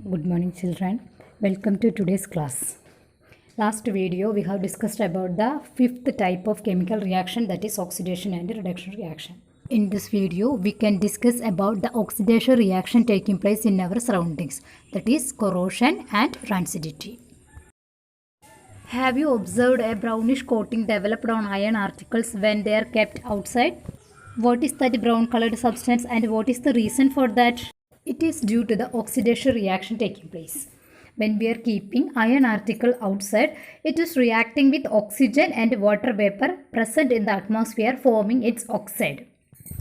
Good morning children. Welcome to today's class. Last video we have discussed about the fifth type of chemical reaction, that is oxidation and reduction reaction. In this video we can discuss about the oxidation reaction taking place in our surroundings, that is corrosion and rancidity. Have you observed a brownish coating developed on iron articles when they are kept outside? What is that brown colored substance and what is the reason for that? It is due to the oxidation reaction taking place. When we are keeping iron article outside, it is reacting with oxygen and water vapor present in the atmosphere, forming its oxide.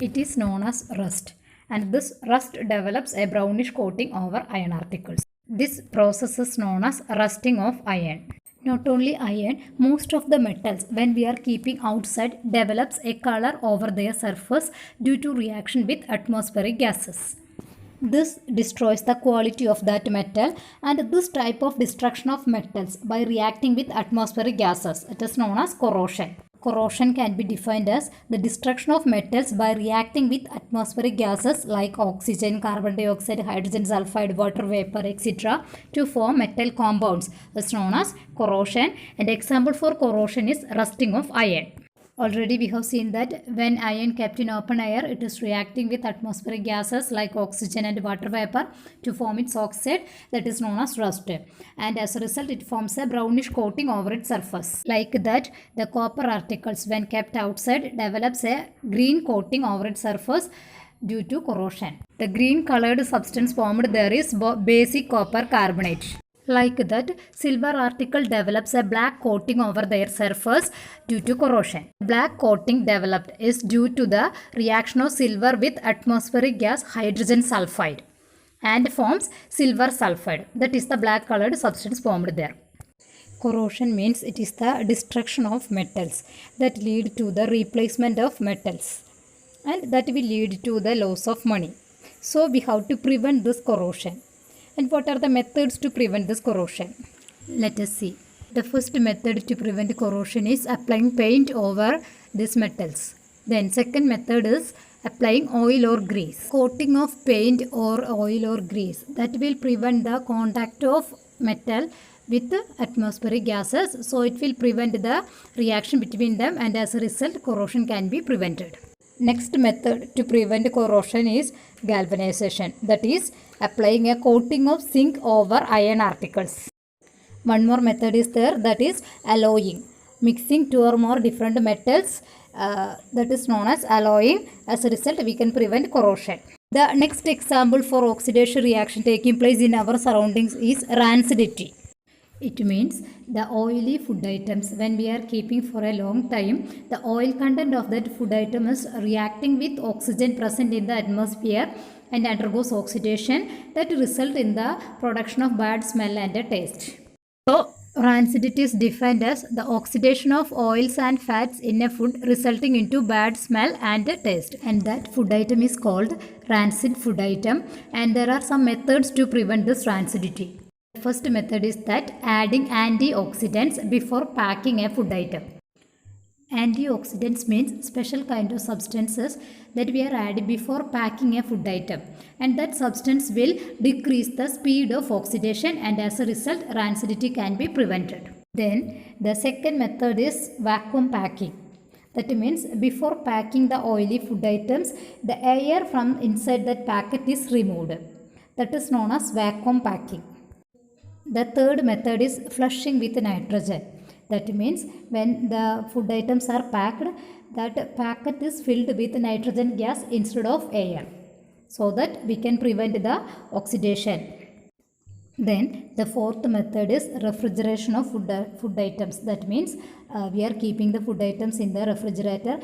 It is known as rust, and this rust develops a brownish coating over iron articles. This process is known as rusting of iron. Not only iron, most of the metals when we are keeping outside develops a color over their surface due to reaction with atmospheric gases. This destroys the quality of that metal, and this type of destruction of metals by reacting with atmospheric gases, it is known as corrosion. Corrosion can be defined as the destruction of metals by reacting with atmospheric gases like oxygen, carbon dioxide, hydrogen sulfide, water vapor, etc. to form metal compounds. It is known as corrosion, and example for corrosion is rusting of iron. Already we have seen that when iron kept in open air, it is reacting with atmospheric gases like oxygen and water vapor to form its oxide, that is known as rust. And as a result, it forms a brownish coating over its surface. Like that, the copper articles when kept outside develops a green coating over its surface due to corrosion. The green colored substance formed there is basic copper carbonate. Like that, silver article develops a black coating over their surface due to corrosion. Black coating developed is due to the reaction of silver with atmospheric gas hydrogen sulfide and forms silver sulfide. That is the black colored substance formed there. Corrosion means it is the destruction of metals that lead to the replacement of metals, and that will lead to the loss of money. So we have to prevent this corrosion. And what are the methods to prevent this corrosion? Let us see. The first method to prevent corrosion is applying paint over these metals. Then second method is applying oil or grease. Coating of paint or oil or grease, that will prevent the contact of metal with atmospheric gases. So it will prevent the reaction between them, and as a result corrosion can be prevented. Next method to prevent corrosion is galvanization, that is applying a coating of zinc over iron articles. One more method is there, that is alloying, mixing two or more different metals, that is known as alloying. As a result we can prevent corrosion. The next example for oxidation reaction taking place in our surroundings is rancidity. It means the oily food items when we are keeping for a long time, the oil content of that food item is reacting with oxygen present in the atmosphere and undergoes oxidation, that result in the production of bad smell and a taste. So rancidity is defined as the oxidation of oils and fats in a food resulting into bad smell and a taste, and that food item is called rancid food item, and there are some methods to prevent this rancidity. First method is that adding antioxidants before packing a food item. Antioxidants means special kind of substances that we are adding before packing a food item, and that substance will decrease the speed of oxidation, and as a result rancidity can be prevented. Then the second method is vacuum packing. That means before packing the oily food items, the air from inside that packet is removed. That is known as vacuum packing. The third method is flushing with nitrogen. That means when the food items are packed, that packet is filled with nitrogen gas instead of air, so that we can prevent the oxidation. Then the fourth method is refrigeration of food items. That means we are keeping the food items in the refrigerator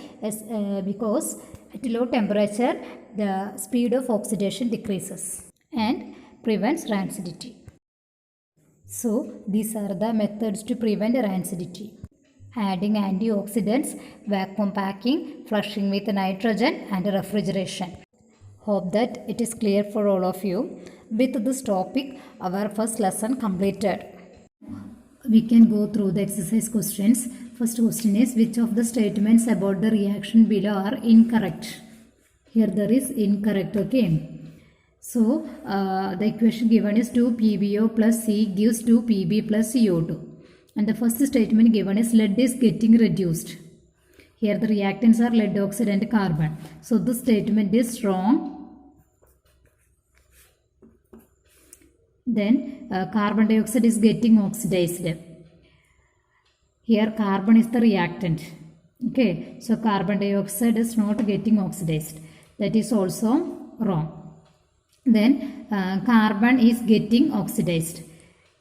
because at low temperature the speed of oxidation decreases and prevents rancidity. So these are the methods to prevent rancidity: adding antioxidants, vacuum packing, flushing with nitrogen, and refrigeration. Hope that it is clear for all of you. With this topic, our first lesson completed. We can go through the exercise questions. First question is, which of the statements about the reaction below are incorrect? Here there is incorrect, okay. So the equation given is 2PbO plus C gives 2Pb plus CO2. And the first statement given is lead is getting reduced. Here the reactants are lead oxide and carbon. So this statement is wrong. Then carbon dioxide is getting oxidized. Here carbon is the reactant. Okay, so carbon dioxide is not getting oxidized. That is also wrong. Then carbon is getting oxidized.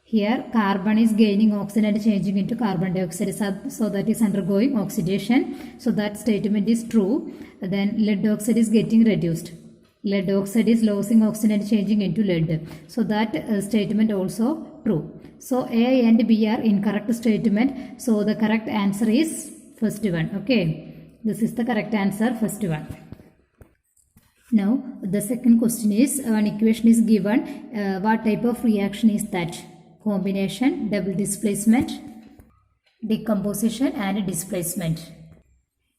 Here carbon is gaining oxygen and changing into carbon dioxide, so that is undergoing oxidation. So that statement is true. Then lead oxide is getting reduced. Lead oxide is losing oxygen and changing into lead. So that statement also true. So A and B are incorrect statement. So the correct answer is first one. Okay, this is the correct answer, first one. Now the second question is, an equation is given. What type of reaction is that? Combination, double displacement, decomposition and displacement.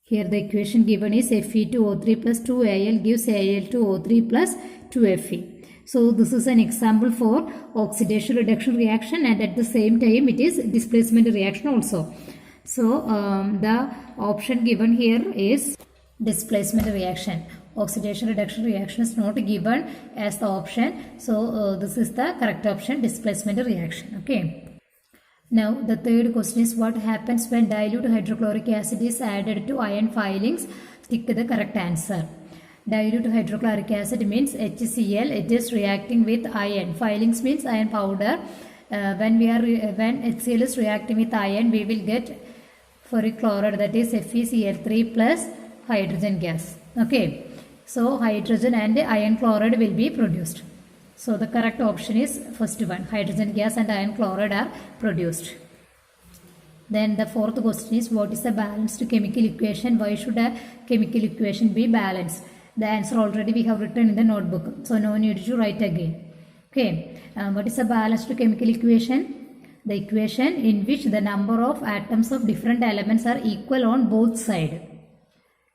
Here the equation given is Fe2O3 plus 2Al gives Al2O3 plus 2Fe. So this is an example for oxidation reduction reaction, and at the same time it is displacement reaction also. So the option given here is displacement reaction. Oxidation reduction reaction is not given as the option. So this is the correct option, displacement reaction. Okay. Now the third question is, what happens when dilute hydrochloric acid is added to iron filings? Stick the correct answer. Dilute hydrochloric acid means HCl. It is reacting with iron. Filings means iron powder. When HCl is reacting with iron, we will get ferric chloride, that is FeCl3 plus hydrogen gas. Okay. So hydrogen and iron chloride will be produced. So the correct option is first one. Hydrogen gas and iron chloride are produced. Then the fourth question is, what is a balanced chemical equation? Why should a chemical equation be balanced? The answer already we have written in the notebook, so no need to write again. Okay, what is a balanced chemical equation? The equation in which the number of atoms of different elements are equal on both sides,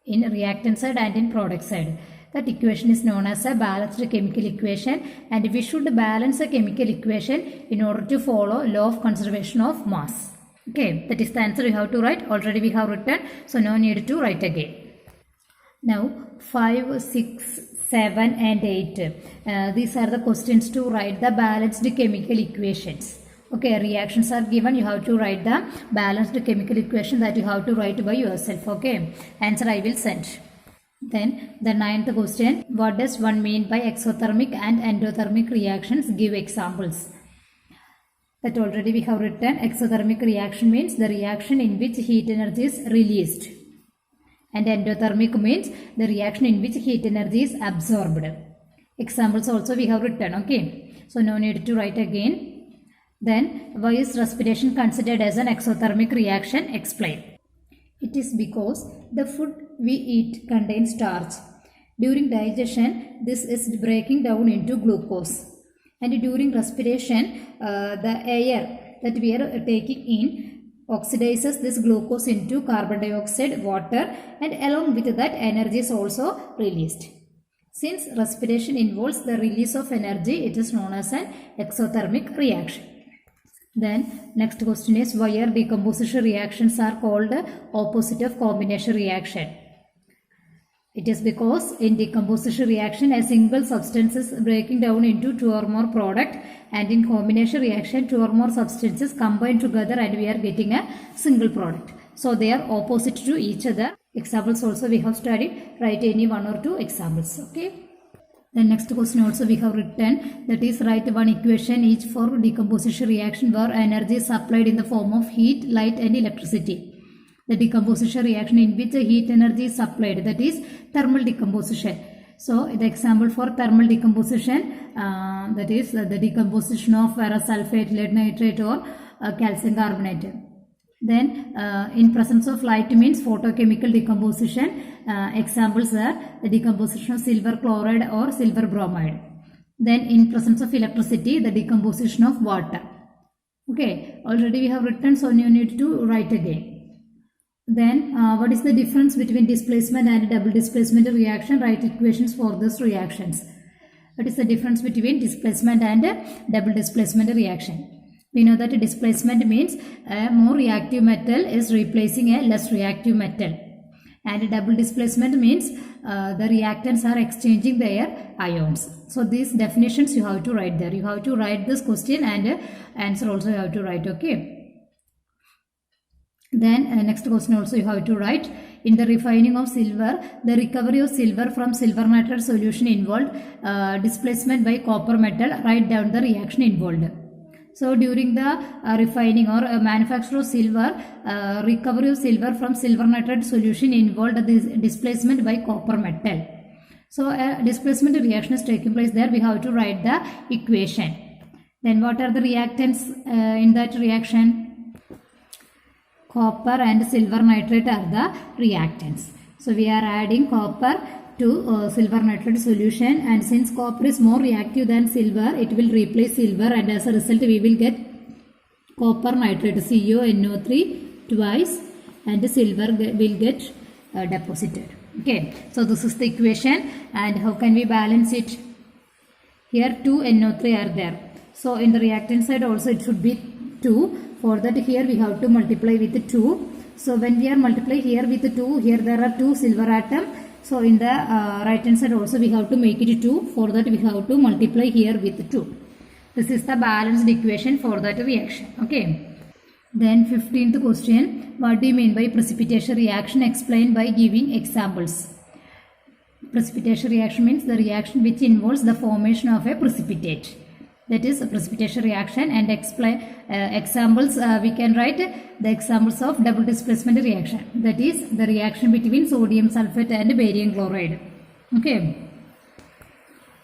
in reactant side and in product side. That equation is known as a balanced chemical equation, and we should balance a chemical equation in order to follow law of conservation of mass. Okay, that is the answer you have to write. Already we have written, so no need to write again. Now 5, 6, 7 and 8. These are the questions to write the balanced chemical equations. Okay, reactions are given. You have to write the balanced chemical equation that you have to write by yourself. Okay, answer I will send. Then the ninth question, what does one mean by exothermic and endothermic reactions? Give examples. That already we have written. Exothermic reaction means the reaction in which heat energy is released, and endothermic means the reaction in which heat energy is absorbed. Examples also we have written. Okay, so no need to write again. Then why is respiration considered as an exothermic reaction? Explain. It is because the food we eat contains starch. During digestion, this is breaking down into glucose. And during respiration, the air that we are taking in oxidizes this glucose into carbon dioxide, water, and along with that energy is also released. Since respiration involves the release of energy, it is known as an exothermic reaction. Then next question is, why are decomposition reactions are called opposite of combination reaction? It is because in decomposition reaction a single substance is breaking down into two or more product, and in combination reaction two or more substances combine together and we are getting a single product. So they are opposite to each other. Examples also we have studied. Write any one or two examples. Okay. The next question also we have written, that is, write one equation each for decomposition reaction where energy is supplied in the form of heat, light and electricity. The decomposition reaction in which the heat energy is supplied, that is thermal decomposition. So the example for thermal decomposition, that is the decomposition of ferrous sulfate, lead nitrate or calcium carbonate. Then in presence of light means photochemical decomposition. Examples are the decomposition of silver chloride or silver bromide. Then in presence of electricity, the decomposition of water. Okay, already we have written, so you need to write again. Then what is the difference between displacement and double displacement reaction? Write equations for these reactions. What is the difference between displacement and double displacement reaction? We know that displacement means a more reactive metal is replacing a less reactive metal. And double displacement means the reactants are exchanging their ions. So these definitions you have to write there. You have to write this question and answer also you have to write, okay. Then next question also you have to write. In the refining of silver, the recovery of silver from silver nitrate solution involved displacement by copper metal. Write down the reaction involved. So during the refining or manufacture of silver, recovery of silver from silver nitrate solution involved this displacement by copper metal. So a displacement reaction is taking place there. We have to write the equation. Then what are the reactants in that reaction? Copper and silver nitrate are the reactants. So we are adding copper to silver nitrate solution, and since copper is more reactive than silver, it will replace silver, and as a result we will get copper nitrate CuNO3 twice, and silver will get deposited. Okay, so this is the equation, and how can we balance it? Here 2 NO3 are there, so in the reactant side also it should be 2. For that here we have to multiply with 2. So when we are multiply here with 2, here there are 2 silver atom. So in the right hand side also we have to make it 2. For that we have to multiply here with 2. This is the balanced equation for that reaction. Okay. Then 15th question. What do you mean by precipitation reaction? Explain by giving examples. Precipitation reaction means the reaction which involves the formation of a precipitate. That is a precipitation reaction, and explain examples we can write the examples of double displacement reaction. That is the reaction between sodium sulfate and barium chloride. Okay.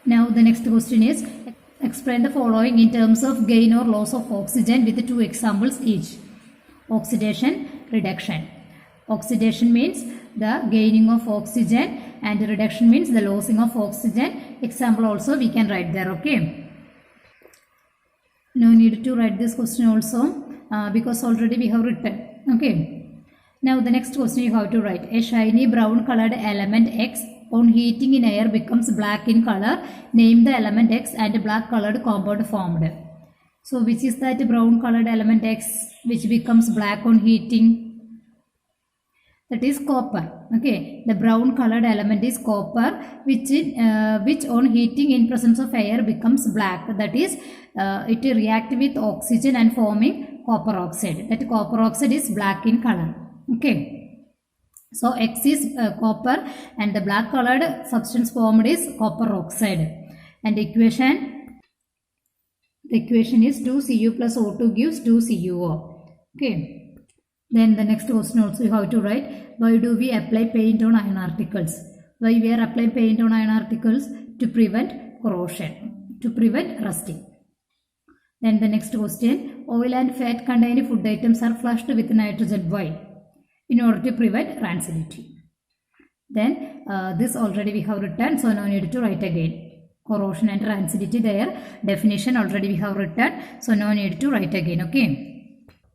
Now the next question is explain the following in terms of gain or loss of oxygen with 2 examples each. Oxidation, reduction. Oxidation means the gaining of oxygen, and reduction means the losing of oxygen. Example also we can write there. Okay. No need to write this question also because already we have written. Okay. Now the next question you have to write. A shiny brown colored element X on heating in air becomes black in color. Name the element X and black colored compound formed. So which is that brown colored element X which becomes black on heating? That is copper. Okay, the brown colored element is copper, which on heating in presence of air becomes black. That is, it reacts with oxygen and forming copper oxide. That copper oxide is black in color. Okay, so X is copper, and the black colored substance formed is copper oxide. And the equation is 2Cu plus O2 gives 2CuO. Okay. Then the next question also you have to write. Why do we apply paint on iron articles? Why we are applying paint on iron articles? To prevent corrosion, to prevent rusting. Then the next question. Oil and fat contained food items are flushed with nitrogen. Why? In order to prevent rancidity. Then this already we have written, so no need to write again. Corrosion and rancidity, their definition already we have written, so no need to write again. Okay.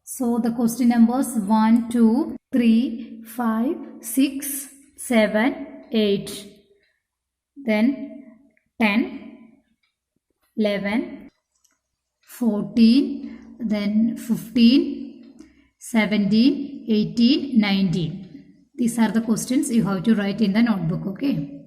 So the question numbers 1, 2, 3, 5, 6, 7, 8, then 10, 11, 14, then 15, 17, 18, 19. These are the questions you have to write in the notebook. Okay.